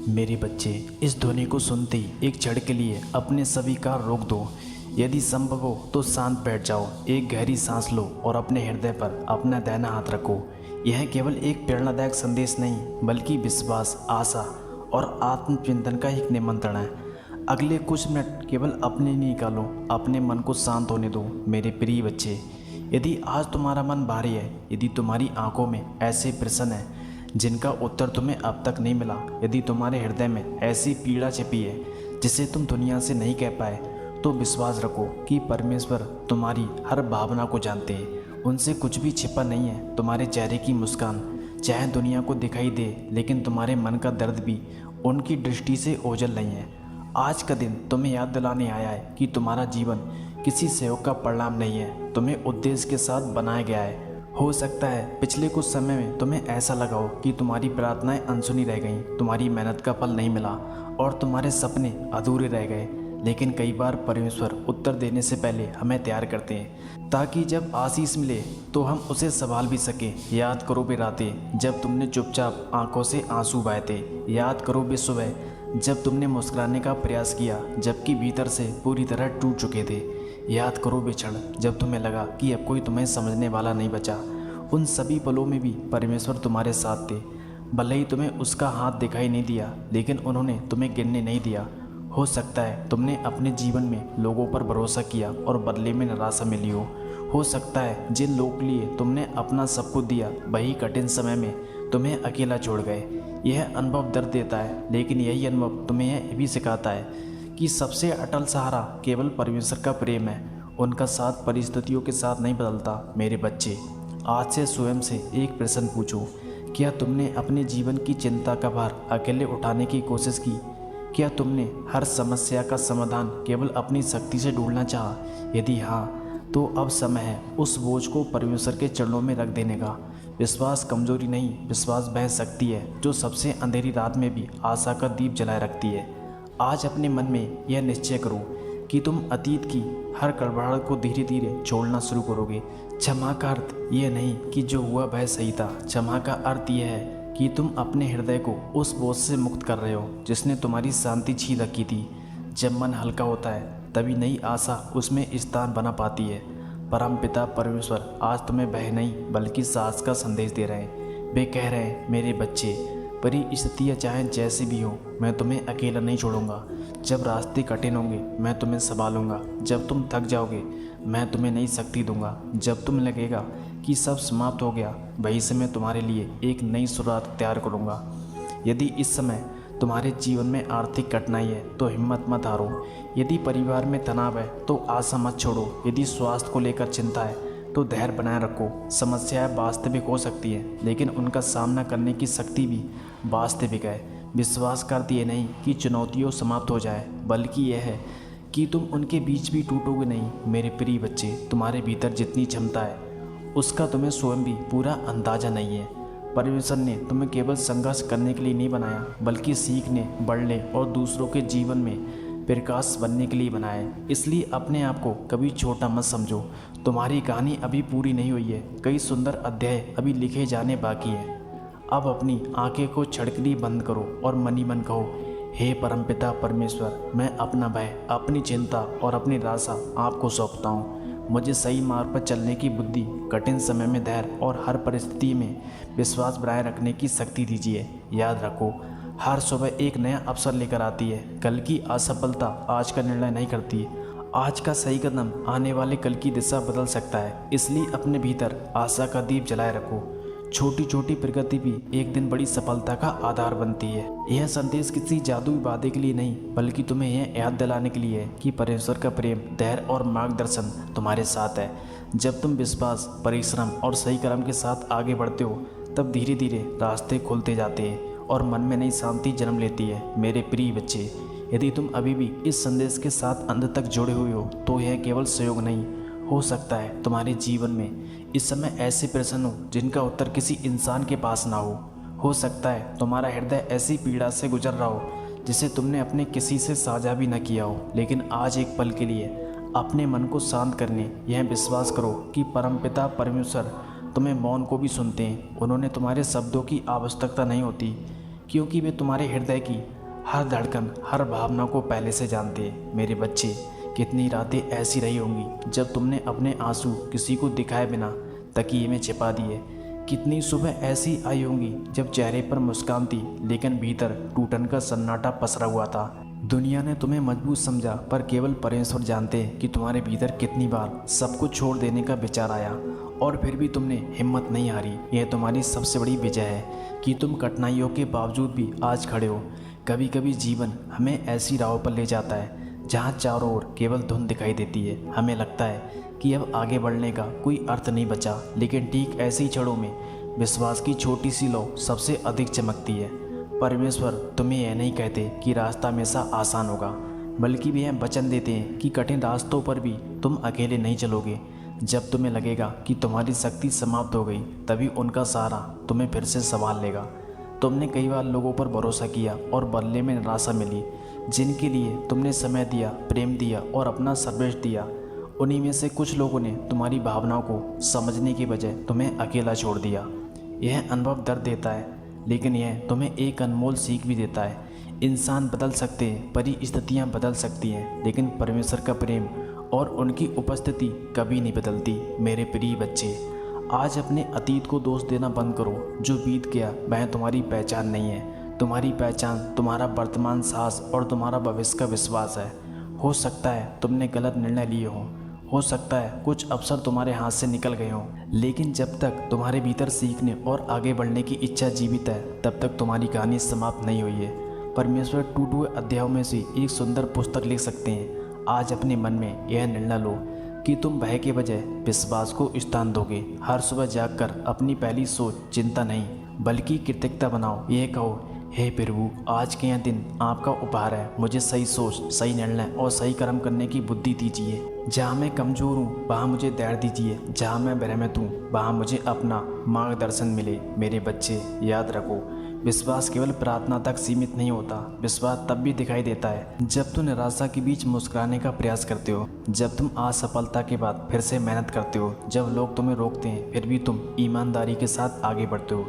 मेरे बच्चे, इस ध्वनि को सुनते ही एक क्षण के लिए अपने सभी कार्य रोक दो। यदि संभव हो तो शांत बैठ जाओ, एक गहरी सांस लो और अपने हृदय पर अपना दाहिना हाथ रखो। यह केवल एक प्रेरणादायक संदेश नहीं, बल्कि विश्वास, आशा और आत्मचिंतन का एक निमंत्रण है। अगले कुछ मिनट केवल अपने लिए निकालो, अपने मन को शांत होने दो। मेरे प्रिय बच्चे, यदि आज तुम्हारा मन भारी है, यदि तुम्हारी आंखों में ऐसे प्रश्न हैं जिनका उत्तर तुम्हें अब तक नहीं मिला, यदि तुम्हारे हृदय में ऐसी पीड़ा छिपी है जिसे तुम दुनिया से नहीं कह पाए, तो विश्वास रखो कि परमेश्वर तुम्हारी हर भावना को जानते हैं। उनसे कुछ भी छिपा नहीं है। तुम्हारे चेहरे की मुस्कान चाहे दुनिया को दिखाई दे, लेकिन तुम्हारे मन का दर्द भी उनकी दृष्टि से ओझल नहीं है। आज का दिन तुम्हें याद दिलाने आया है कि तुम्हारा जीवन किसी सहयोग का परिणाम नहीं है, तुम्हें उद्देश्य के साथ बनाया गया है। हो सकता है पिछले कुछ समय में तुम्हें ऐसा लगा हो कि तुम्हारी प्रार्थनाएं अनसुनी रह गईं, तुम्हारी मेहनत का फल नहीं मिला और तुम्हारे सपने अधूरे रह गए। लेकिन कई बार परमेश्वर उत्तर देने से पहले हमें तैयार करते हैं, ताकि जब आशीष मिले तो हम उसे संभाल भी सकें। याद करो वे रातें जब तुमने चुपचाप आंखों से आंसू बहाए थे। याद करो वे सुबह जब तुमने मुस्कुराने का प्रयास किया, जबकि भीतर से पूरी तरह टूट चुके थे। याद करो वे क्षण जब तुम्हें लगा कि अब कोई तुम्हें समझने वाला नहीं बचा। उन सभी पलों में भी परमेश्वर तुम्हारे साथ थे। भले ही तुम्हें उसका हाथ दिखाई नहीं दिया, लेकिन उन्होंने तुम्हें गिरने नहीं दिया। हो सकता है तुमने अपने जीवन में लोगों पर भरोसा किया और बदले में निराशा मिली हो सकता है जिन लोगों के लिए तुमने अपना सब कुछ दिया, वही कठिन समय में तुम्हें अकेला छोड़ गए। यह अनुभव दर्द देता है, लेकिन यही अनुभव तुम्हें यह भी सिखाता है कि सबसे अटल सहारा केवल परमेश्वर का प्रेम है। उनका साथ परिस्थितियों के साथ नहीं बदलता। मेरे बच्चे, आज से स्वयं से एक प्रश्न पूछो, क्या तुमने अपने जीवन की चिंता का भार अकेले उठाने की कोशिश की? क्या तुमने हर समस्या का समाधान केवल अपनी शक्ति से ढूंढना चाहा? यदि हाँ, तो अब समय है उस बोझ को परमेश्वर के चरणों में रख देने का। विश्वास कमजोरी नहीं, विश्वास वह शक्ति है जो सबसे अंधेरी रात में भी आशा का दीप जलाए रखती है। आज अपने मन में यह निश्चय करो कि तुम अतीत की हर गड़बड़ाहट को धीरे धीरे छोड़ना शुरू करोगे। क्षमा का अर्थ यह नहीं कि जो हुआ वह सही था। क्षमा का अर्थ यह है कि तुम अपने हृदय को उस बोझ से मुक्त कर रहे हो जिसने तुम्हारी शांति छीन रखी थी। जब मन हल्का होता है तभी नई आशा उसमें स्थान बना पाती है। परमपिता परमेश्वर आज तुम्हें भय नहीं बल्कि साहस का संदेश दे रहे हैं। वे कह रहे हैं, मेरे बच्चे, परिस्थितियाँ चाहे जैसी भी हो, मैं तुम्हें अकेला नहीं छोड़ूंगा। जब रास्ते कठिन होंगे मैं तुम्हें संभालूंगा। जब तुम थक जाओगे मैं तुम्हें नई शक्ति दूंगा। जब तुम्हें लगेगा कि सब समाप्त हो गया, वहीं से मैं तुम्हारे लिए एक नई शुरुआत तैयार करूंगा। यदि इस समय तुम्हारे जीवन में आर्थिक कठिनाई है तो हिम्मत मत हारो। यदि परिवार में तनाव है तो आशा मत छोड़ो। यदि स्वास्थ्य को लेकर चिंता है तो धैर्य बनाए रखो। समस्याएं वास्तविक हो सकती हैं, लेकिन उनका सामना करने की शक्ति भी वास्तविक है। विश्वास का अर्थ ये नहीं कि चुनौतियों समाप्त हो जाए, बल्कि यह है कि तुम उनके बीच भी टूटोगे नहीं। मेरे प्रिय बच्चे, तुम्हारे भीतर जितनी क्षमता है उसका तुम्हें स्वयं भी पूरा अंदाजा नहीं है। परमेश्वर ने तुम्हें केवल संघर्ष करने के लिए नहीं बनाया, बल्कि सीखने, बढ़ने और दूसरों के जीवन में प्रकाश बनने के लिए बनाया है। इसलिए अपने आप को कभी छोटा मत समझो। तुम्हारी कहानी अभी पूरी नहीं हुई है। कई सुंदर अध्याय अभी लिखे जाने बाकी हैं। अब अपनी आंखें को छड़कनी बंद करो और मन ही मन कहो, हे परमपिता परमेश्वर, मैं अपना भय, अपनी चिंता और अपनी निराशा आपको सौंपता हूँ। मुझे सही मार्ग पर चलने की बुद्धि, कठिन समय में धैर्य और हर परिस्थिति में विश्वास बनाए रखने की शक्ति दीजिए। याद रखो, हर सुबह एक नया अवसर लेकर आती है। कल की असफलता आज का निर्णय नहीं करती। आज का सही कदम आने वाले कल की दिशा बदल सकता है। इसलिए अपने भीतर आशा का दीप जलाए रखो। छोटी छोटी प्रगति भी एक दिन बड़ी सफलता का आधार बनती है। यह संदेश किसी जादुई वादे के लिए नहीं, बल्कि तुम्हें यह याद दिलाने के लिए है कि परमेश्वर का प्रेम, धैर्य और मार्गदर्शन तुम्हारे साथ है। जब तुम विश्वास, परिश्रम और सही कर्म के साथ आगे बढ़ते हो, तब धीरे धीरे रास्ते खुलते जाते हैं और मन में नई शांति जन्म लेती है। मेरे प्रिय बच्चे, यदि तुम अभी भी इस संदेश के साथ अंत तक जुड़े हुए हो, तो यह केवल सहयोग नहीं, हो सकता है तुम्हारे जीवन में इस समय ऐसे प्रश्न हो जिनका उत्तर किसी इंसान के पास ना हो सकता है तुम्हारा हृदय ऐसी पीड़ा से गुजर रहा हो जिसे तुमने अपने किसी से साझा भी न किया हो। लेकिन आज एक पल के लिए अपने मन को शांत करने यह विश्वास करो कि परमपिता परमेश्वर तुम्हें मौन को भी सुनते हैं। उन्होंने तुम्हारे शब्दों की आवश्यकता नहीं होती क्योंकि वे तुम्हारे हृदय की हर धड़कन, हर भावना को पहले से जानते हैं। मेरे बच्चे, कितनी रातें ऐसी रही होंगी जब तुमने अपने आंसू किसी को दिखाए बिना तकिए में छिपा दिए। कितनी सुबह ऐसी आई होंगी जब चेहरे पर मुस्कान थी लेकिन भीतर टूटन का सन्नाटा पसरा हुआ था। दुनिया ने तुम्हें मजबूत समझा, पर केवल परमेश्वर जानते हैं कि तुम्हारे भीतर कितनी बार सब कुछ छोड़ देने का विचार आया और फिर भी तुमने हिम्मत नहीं हारी। यह तुम्हारी सबसे बड़ी विजय है कि तुम कठिनाइयों के बावजूद भी आज खड़े हो। कभी कभी जीवन हमें ऐसी राहों पर ले जाता है जहाँ चारों ओर केवल धुंध दिखाई देती है। हमें लगता है कि अब आगे बढ़ने का कोई अर्थ नहीं बचा, लेकिन ठीक ऐसी क्षणों में विश्वास की छोटी सी लौ सबसे अधिक चमकती है। परमेश्वर तुम्हें यह नहीं कहते कि रास्ता हमेशा आसान होगा, बल्कि वे यह वचन देते हैं कि कठिन रास्तों पर भी तुम अकेले नहीं चलोगे। जब तुम्हें लगेगा कि तुम्हारी शक्ति समाप्त हो गई, तभी उनका सहारा तुम्हें फिर से संभाल लेगा। तुमने कई बार लोगों पर भरोसा किया और बदले में निराशा मिली। जिनके लिए तुमने समय दिया, प्रेम दिया और अपना सर्वश्रेष्ठ दिया, उन्हीं में से कुछ लोगों ने तुम्हारी भावनाओं को समझने की बजाय तुम्हें अकेला छोड़ दिया। यह अनुभव दर्द देता है, लेकिन यह तुम्हें एक अनमोल सीख भी देता है। इंसान बदल सकते हैं, परिस्थितियाँ बदल सकती हैं, लेकिन परमेश्वर का प्रेम और उनकी उपस्थिति कभी नहीं बदलती। मेरे प्रिय बच्चे, आज अपने अतीत को दोष देना बंद करो। जो बीत गया वह तुम्हारी पहचान नहीं है। तुम्हारी पहचान तुम्हारा वर्तमान साहस और तुम्हारा भविष्य का विश्वास है। हो सकता है तुमने गलत निर्णय लिए हो सकता है कुछ अवसर तुम्हारे हाथ से निकल गए हों, लेकिन जब तक तुम्हारे भीतर सीखने और आगे बढ़ने की इच्छा जीवित है, तब तक तुम्हारी कहानी समाप्त नहीं हुई है। परमेश्वर टूटे हुए अध्यायों में से एक सुंदर पुस्तक लिख सकते हैं। आज अपने मन में यह निर्णय लो कि तुम भय के बजाय विश्वास को स्थान दोगे। हर सुबह जागकर अपनी पहली सोच चिंता नहीं बल्कि कृतज्ञता बनाओ। यह कहो, हे प्रभु, आज के यह दिन आपका उपहार है। मुझे सही सोच, सही निर्णय और सही कर्म करने की बुद्धि दीजिए। जहाँ मैं कमज़ोर हूँ वहाँ मुझे धैर्य दीजिए। जहाँ मैं भ्रमित हूँ वहाँ मुझे अपना मार्गदर्शन मिले। मेरे बच्चे, याद रखो, विश्वास केवल प्रार्थना तक सीमित नहीं होता। विश्वास तब भी दिखाई देता है जब तुम निराशा के बीच मुस्कुराने का प्रयास करते हो, जब तुम असफलता के बाद फिर से मेहनत करते हो, जब लोग तुम्हें रोकते हैं फिर भी तुम ईमानदारी के साथ आगे बढ़ते हो।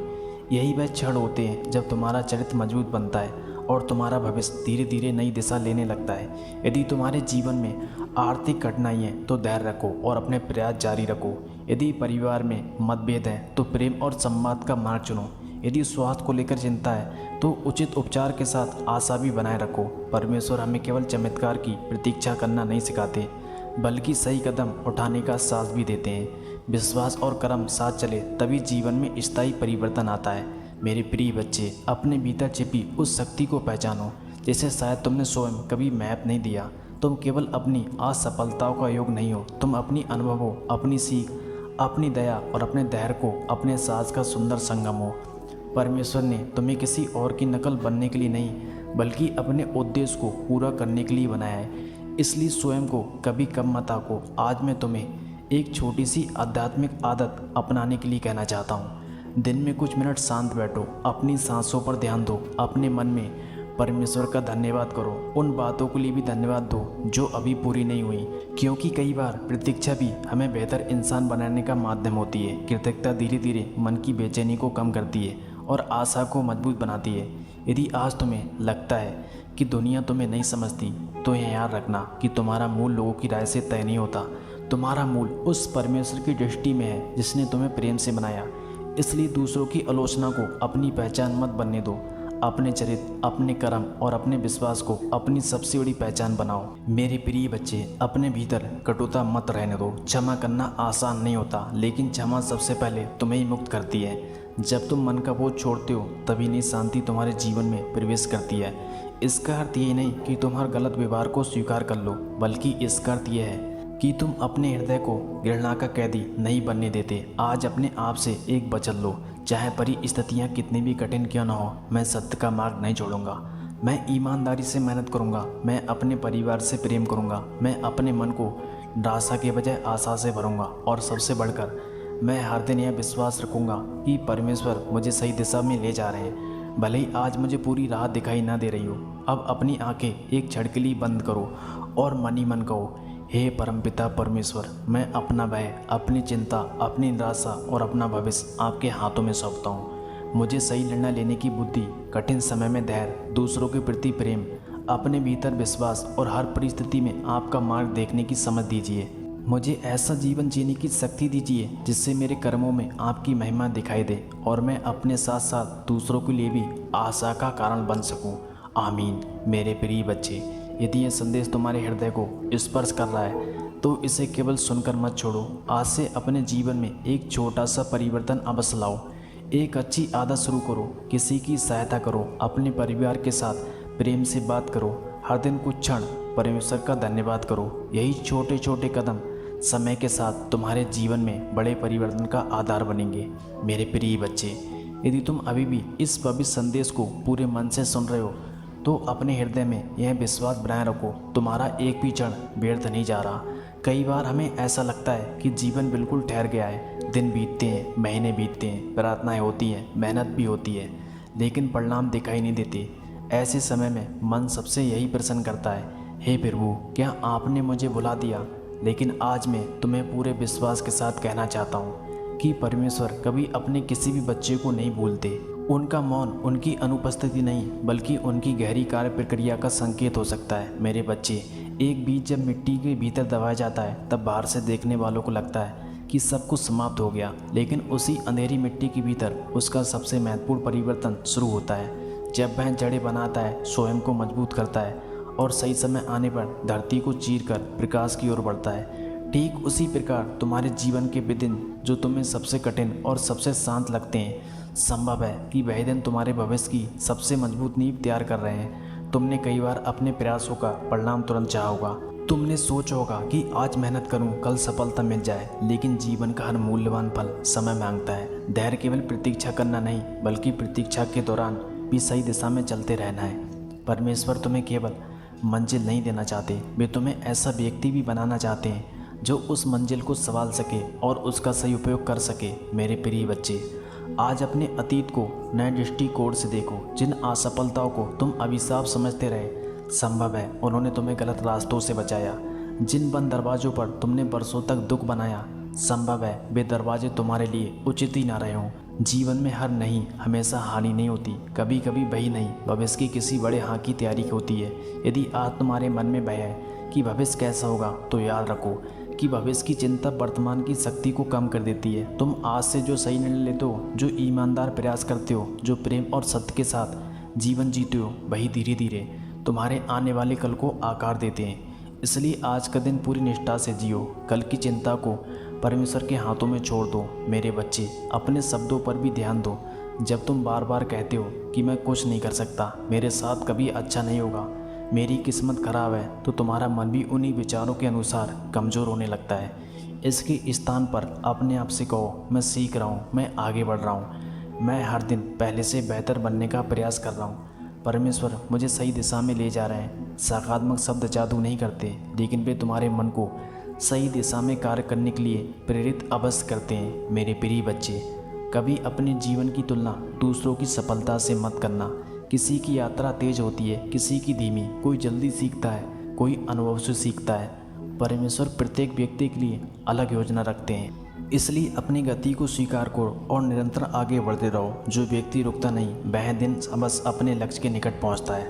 यही वह क्षण होते हैं जब तुम्हारा चरित्र मजबूत बनता है और तुम्हारा भविष्य धीरे धीरे नई दिशा लेने लगता है। यदि तुम्हारे जीवन में आर्थिक कठिनाई है तो धैर्य रखो और अपने प्रयास जारी रखो। यदि परिवार में मतभेद है तो प्रेम और संवाद का मार्ग चुनो। यदि स्वास्थ्य को लेकर चिंता है तो उचित उपचार के साथ आशा भी बनाए रखो। परमेश्वर हमें केवल चमत्कार की प्रतीक्षा करना नहीं सिखाते, बल्कि सही कदम उठाने का साहस भी देते हैं। विश्वास और कर्म साथ चले तभी जीवन में स्थायी परिवर्तन आता है। मेरे प्रिय बच्चे, अपने भीतर छिपी उस शक्ति को पहचानो जिसे शायद तुमने स्वयं कभी मैप नहीं दिया। तुम केवल अपनी असफलताओं का योग नहीं हो, तुम अपनी अनुभवों, अपनी सीख, अपनी दया और अपने धैर्य को अपने साहस का सुंदर संगम हो। परमेश्वर ने तुम्हें किसी और की नकल बनने के लिए नहीं, बल्कि अपने उद्देश्य को पूरा करने के लिए बनाया है। इसलिए स्वयं को कभी कम मत आंको। आज मैं तुम्हें एक छोटी सी आध्यात्मिक आदत अपनाने के लिए कहना चाहता हूँ। दिन में कुछ मिनट शांत बैठो, अपनी सांसों पर ध्यान दो, अपने मन में परमेश्वर का धन्यवाद करो। उन बातों के लिए भी धन्यवाद दो जो अभी पूरी नहीं हुई, क्योंकि कई बार प्रतीक्षा भी हमें बेहतर इंसान बनाने का माध्यम होती है। कृतज्ञता धीरे धीरे मन की बेचैनी को कम करती है और आशा को मजबूत बनाती है। यदि आज तुम्हें लगता है कि दुनिया तुम्हें नहीं समझती, तो यह याद रखना कि तुम्हारा मूल लोगों की राय से तय नहीं होता। तुम्हारा मूल उस परमेश्वर की दृष्टि में है जिसने तुम्हें प्रेम से बनाया। इसलिए दूसरों की आलोचना को अपनी पहचान मत बनने दो। अपने चरित्र, अपने कर्म और अपने विश्वास को अपनी सबसे बड़ी पहचान बनाओ। मेरे प्रिय बच्चे, अपने भीतर कटुता मत रहने दो। क्षमा करना आसान नहीं होता, लेकिन क्षमा सबसे पहले तुम्हें ही मुक्त करती है। जब तुम मन का बोझ छोड़ते हो, तभी नई शांति तुम्हारे जीवन में प्रवेश करती है। इसका अर्थ ये नहीं कि तुम हर गलत व्यवहार को स्वीकार कर लो, बल्कि इसका अर्थ यह है कि तुम अपने हृदय को घृणा का कैदी नहीं बनने देते। आज अपने आप से एक वचन लो, चाहे परिस्थितियाँ कितनी भी कठिन क्यों न हो, मैं सत्य का मार्ग नहीं छोड़ूंगा। मैं ईमानदारी से मेहनत करूंगा। मैं अपने परिवार से प्रेम करूंगा। मैं अपने मन को निराशा के बजाय आशा से भरूंगा। और सबसे बढ़कर मैं हर दिन यह विश्वास रखूंगा कि परमेश्वर मुझे सही दिशा में ले जा रहे हैं। भले ही आज मुझे पूरी राह दिखाई ना दे रही हो। अब अपनी आंखें एक क्षण के लिए बंद करो और मन ही मन कहो, हे परमपिता परमेश्वर, मैं अपना भय, अपनी चिंता, अपनी निराशा और अपना भविष्य आपके हाथों में सौंपता हूँ। मुझे सही निर्णय लेने की बुद्धि, कठिन समय में धैर्य, दूसरों के प्रति प्रेम, अपने भीतर विश्वास और हर परिस्थिति में आपका मार्ग देखने की समझ दीजिए। मुझे ऐसा जीवन जीने की शक्ति दीजिए जिससे मेरे कर्मों में आपकी महिमा दिखाई दे और मैं अपने साथ साथ दूसरों के लिए भी आशा का कारण बन सकूं। आमीन। मेरे प्रिय बच्चे, यदि यह संदेश तुम्हारे हृदय को स्पर्श कर रहा है तो इसे केवल सुनकर मत छोड़ो। आज से अपने जीवन में एक छोटा सा परिवर्तन अवश्य लाओ। एक अच्छी आदत शुरू करो, किसी की सहायता करो, अपने परिवार के साथ प्रेम से बात करो, हर दिन कुछ क्षण परमेश्वर का धन्यवाद करो। यही छोटे छोटे कदम समय के साथ तुम्हारे जीवन में बड़े परिवर्तन का आधार बनेंगे। मेरे प्रिय बच्चे, यदि तुम अभी भी इस पवित्र संदेश को पूरे मन से सुन रहे हो तो अपने हृदय में यह विश्वास बनाए रखो, तुम्हारा एक भी क्षण व्यर्थ नहीं जा रहा। कई बार हमें ऐसा लगता है कि जीवन बिल्कुल ठहर गया है, दिन बीतते हैं, महीने बीतते हैं, प्रार्थनाएं होती हैं, मेहनत भी होती है, लेकिन परिणाम दिखाई नहीं देते। ऐसे समय में मन सबसे यही प्रश्न करता है, हे प्रभु, क्या आपने मुझे भुला दिया? लेकिन आज मैं तुम्हें पूरे विश्वास के साथ कहना चाहता हूँ कि परमेश्वर कभी अपने किसी भी बच्चे को नहीं भूलते। उनका मौन उनकी अनुपस्थिति नहीं बल्कि उनकी गहरी कार्य प्रक्रिया का संकेत हो सकता है। मेरे बच्चे, एक बीज जब मिट्टी के भीतर दबाया जाता है तब बाहर से देखने वालों को लगता है कि सब कुछ समाप्त हो गया, लेकिन उसी अंधेरी मिट्टी के भीतर उसका सबसे महत्वपूर्ण परिवर्तन शुरू होता है। जब वह जड़ें बनाता है, स्वयं को मजबूत करता है और सही समय आने पर धरती को चीरकर प्रकाश की ओर बढ़ता है, ठीक उसी प्रकार तुम्हारे जीवन के वे दिन जो तुम्हें सबसे कठिन और सबसे शांत लगते हैं, संभव है कि वह दिन तुम्हारे भविष्य की सबसे मजबूत नींव तैयार कर रहे हैं। तुमने कई बार अपने प्रयासों का परिणाम तुरंत चाहा होगा। तुमने सोचा होगा कि आज मेहनत करूं, कल सफलता मिल जाए, लेकिन जीवन का हर मूल्यवान फल समय मांगता है। धैर्य केवल प्रतीक्षा करना नहीं बल्कि प्रतीक्षा के दौरान भी सही दिशा में चलते रहना है। परमेश्वर तुम्हें केवल मंजिल नहीं देना चाहते, वे तुम्हें ऐसा व्यक्ति भी बनाना चाहते हैं जो उस मंजिल को संभाल सके और उसका सही उपयोग कर सके। मेरे प्रिय बच्चे, आज अपने अतीत को नए दृष्टिकोण से देखो। जिन असफलताओं को तुम अभिशाप समझते रहे, संभव है उन्होंने तुम्हें गलत रास्तों से बचाया। जिन बंद दरवाजों पर तुमने बरसों तक दुख बनाया, संभव है वे दरवाजे तुम्हारे लिए उचित ही ना रहे हों। जीवन में हर नहीं हमेशा हानि नहीं होती, कभी कभी वही नहीं भविष्य की किसी बड़े हाँ की तैयारी होती है। यदि आज तुम्हारे मन में भय है कि भविष्य कैसा होगा, तो याद रखो कि भविष्य की चिंता वर्तमान की शक्ति को कम कर देती है। तुम आज से जो सही निर्णय लेते हो, जो ईमानदार प्रयास करते हो, जो प्रेम और सत्य के साथ जीवन जीते हो, वही धीरे धीरे तुम्हारे आने वाले कल को आकार देते हैं। इसलिए आज का दिन पूरी निष्ठा से जियो। कल की चिंता को परमेश्वर के हाथों में छोड़ दो। मेरे बच्चे, अपने शब्दों पर भी ध्यान दो। जब तुम बार बार कहते हो कि मैं कुछ नहीं कर सकता, मेरे साथ कभी अच्छा नहीं होगा, मेरी किस्मत खराब है, तो तुम्हारा मन भी उन्हीं विचारों के अनुसार कमज़ोर होने लगता है। इसके स्थान पर अपने आप से कहो, मैं सीख रहा हूँ, मैं आगे बढ़ रहा हूँ, मैं हर दिन पहले से बेहतर बनने का प्रयास कर रहा हूँ। परमेश्वर मुझे सही दिशा में ले जा रहे हैं। सकारात्मक शब्द जादू नहीं करते, लेकिन वे तुम्हारे मन को सही दिशा में कार्य करने के लिए प्रेरित अवश्य करते हैं। मेरे प्रिय बच्चे, कभी अपने जीवन की तुलना दूसरों की सफलता से मत करना। किसी की यात्रा तेज होती है, किसी की धीमी, कोई जल्दी सीखता है, कोई अनुभव से सीखता है। परमेश्वर प्रत्येक व्यक्ति के लिए अलग योजना रखते हैं, इसलिए अपनी गति को स्वीकार करो और निरंतर आगे बढ़ते रहो। जो व्यक्ति रुकता नहीं, वह दिन बस अपने लक्ष्य के निकट पहुंचता है।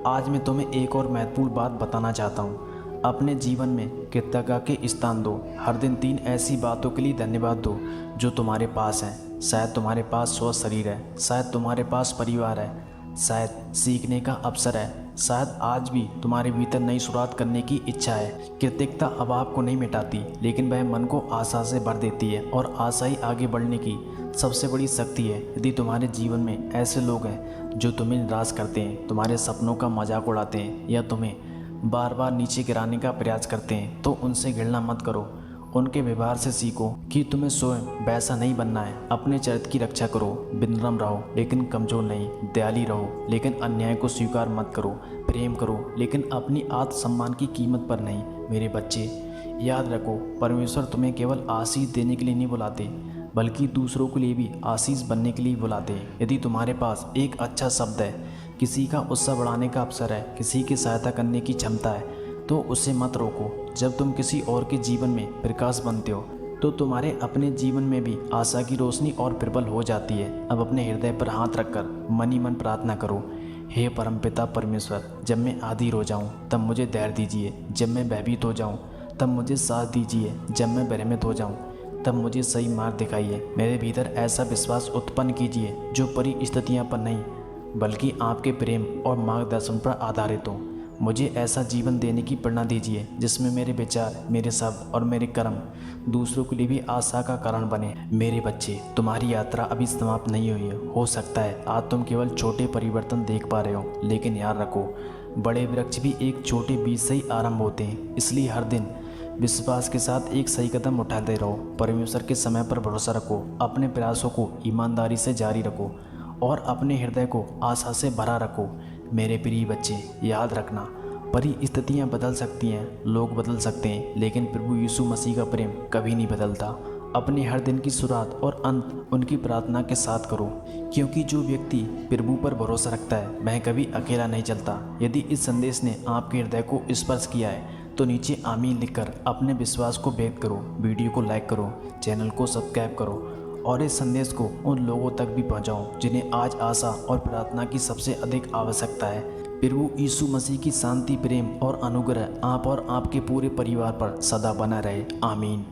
आज मैं तुम्हें एक और महत्वपूर्ण बात बताना चाहता हूँ। अपने जीवन में कृतज्ञता के स्थान दो। हर दिन 3 ऐसी बातों के लिए धन्यवाद दो जो तुम्हारे पास हैं। शायद तुम्हारे पास स्वस्थ शरीर है, शायद तुम्हारे पास परिवार है, शायद सीखने का अवसर है, शायद आज भी तुम्हारे भीतर नई शुरुआत करने की इच्छा है। कृतज्ञता अभाव को नहीं मिटाती, लेकिन वह मन को आशा से भर देती है और आशा ही आगे बढ़ने की सबसे बड़ी शक्ति है। यदि तुम्हारे जीवन में ऐसे लोग हैं जो तुम्हें निराश करते हैं, तुम्हारे सपनों का मजाक उड़ाते हैं या तुम्हें बार बार नीचे गिराने का प्रयास करते हैं, तो उनसे घृणा मत करो। उनके व्यवहार से सीखो कि तुम्हें स्वयं वैसा नहीं बनना है। अपने चरित्र की रक्षा करो, विनम्र रहो लेकिन कमज़ोर नहीं, दयालु रहो लेकिन अन्याय को स्वीकार मत करो, प्रेम करो लेकिन अपनी आत्मसम्मान की कीमत पर नहीं। मेरे बच्चे, याद रखो, परमेश्वर तुम्हें केवल आशीष देने के लिए नहीं बुलाते, बल्कि दूसरों के लिए भी आशीष बनने के लिए बुलाते हैं। यदि तुम्हारे पास एक अच्छा शब्द है, किसी का उत्साह बढ़ाने का अवसर है, किसी की सहायता करने की क्षमता है, तो उसे मत रोको। जब तुम किसी और के जीवन में प्रकाश बनते हो, तो तुम्हारे अपने जीवन में भी आशा की रोशनी और प्रबल हो जाती है। अब अपने हृदय पर हाथ रखकर मन ही मन प्रार्थना करो, हे परमपिता परमेश्वर, जब मैं आधीर हो जाऊं तब मुझे धैर्य दीजिए, जब मैं भयभीत हो जाऊं तब मुझे साथ दीजिए, जब मैं भ्रमित हो जाऊं तब मुझे सही मार्ग दिखाइए। मेरे भीतर ऐसा विश्वास उत्पन्न कीजिए जो परिस्थितियों पर नहीं बल्कि आपके प्रेम और मार्गदर्शन पर आधारित हो। मुझे ऐसा जीवन देने की प्रेरणा दीजिए जिसमें मेरे विचार, मेरे शब्द और मेरे कर्म दूसरों के लिए भी आशा का कारण बने। मेरे बच्चे, तुम्हारी यात्रा अभी समाप्त नहीं हुई है। हो सकता है आज तुम केवल छोटे परिवर्तन देख पा रहे हो, लेकिन याद रखो, बड़े वृक्ष भी एक छोटे बीज से ही आरंभ होते हैं। इसलिए हर दिन विश्वास के साथ एक सही कदम उठाते रहो। परमेश्वर के समय पर भरोसा रखो, अपने प्रयासों को ईमानदारी से जारी रखो और अपने हृदय को आशा से भरा रखो। मेरे प्रिय बच्चे, याद रखना, परिस्थितियाँ बदल सकती हैं, लोग बदल सकते हैं, लेकिन प्रभु यीशु मसीह का प्रेम कभी नहीं बदलता। अपने हर दिन की शुरुआत और अंत उनकी प्रार्थना के साथ करो, क्योंकि जो व्यक्ति प्रभु पर भरोसा रखता है वह कभी अकेला नहीं चलता। यदि इस संदेश ने आपके हृदय को स्पर्श किया है तो नीचे आमीन लिखकर अपने विश्वास को व्यक्त करो। वीडियो को लाइक करो, चैनल को सब्सक्राइब करो और इस संदेश को उन लोगों तक भी पहुंचाओ जिन्हें आज आशा और प्रार्थना की सबसे अधिक आवश्यकता है। प्रभु यीशु मसीह की शांति, प्रेम और अनुग्रह आप और आपके पूरे परिवार पर सदा बना रहे। आमीन।